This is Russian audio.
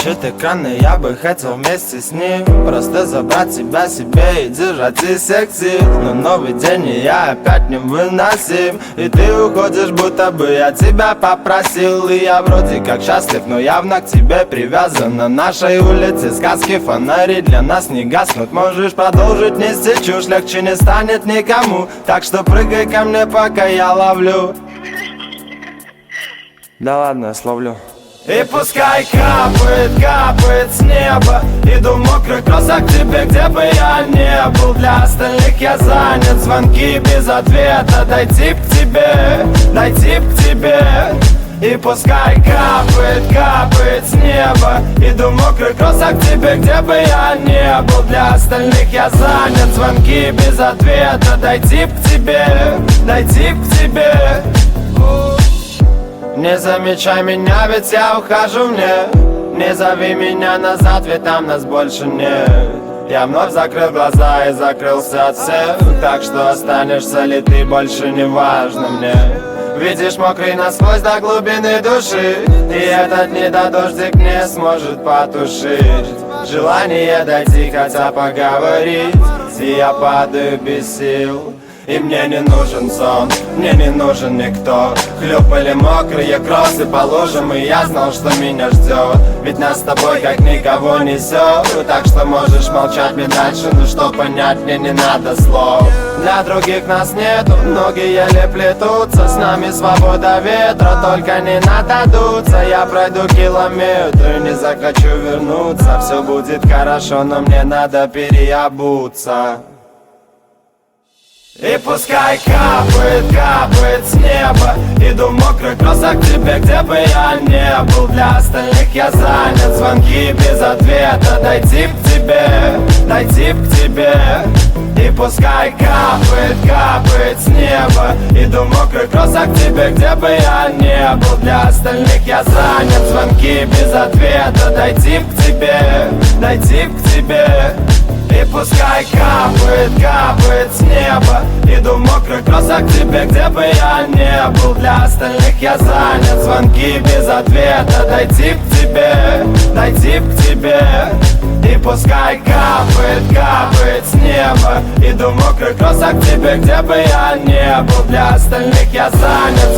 Выключит экраны, я бы хотел вместе с ним просто забрать тебя себе и держать из всех сил. Но новый день, и я опять невыносим, и ты уходишь, будто бы я тебя попросил. И я вроде как счастлив, но явно к тебе привязан. На нашей улице сказки, фонари для нас не гаснут. Можешь продолжить нести чушь, легче не станет никому. Так что прыгай ко мне, пока я ловлю. Да ладно, я словлю. И пускай капает, капает с неба. Иду в мокрых кроссах к тебе, где бы я не был. Для остальных я занят, звонки без ответа. Дойти к тебе, дойти к тебе. И пускай капает, капает с неба. Иду в мокрых кроссах к тебе, где бы я не был. Для остальных я занят, звонки без ответа. Дойти к тебе, дойти к тебе. Не замечай меня, ведь я ухожу мне. Не зови меня назад, ведь там нас больше нет. Я вновь закрыл глаза и закрылся от всех. Так что останешься ли ты, больше не важно мне. Видишь, мокрый насквозь до глубины души, и этот недодождик не сможет потушить желание дойти, хотя поговорить. И я падаю без сил. И мне не нужен сон, мне не нужен никто. Хлюпали мокрые кроссы по лужам, и я знал, что меня ждет. Ведь нас с тобой как никого несет. Так что можешь молчать мне дальше, но что понять мне не надо слов. Для других нас нету, ноги еле плетутся. С нами свобода ветра, только не надо дуться. Я пройду километры, не захочу вернуться. Все будет хорошо, но мне надо переобуться. И пускай капает, капает с неба. Иду в мокрых кроссах к тебе, где бы я не был. Для остальных я занят, звонки без ответа. Дойти к тебе, дойти к тебе. И пускай капает, капает с неба. Иду в мокрых кроссах к тебе, где бы я не был. Для остальных я занят, звонки без ответа. Дойти к тебе, дойти к тебе. И пускай капает, капает с неба. Иду в мокрых кроссах к тебе, где бы я не был. Для остальных я занят, звонки без ответа. Дойти к тебе, дойти к тебе. И пускай капает, капает с неба. Иду в мокрых кроссах к тебе, где бы я не был. Для остальных я занят.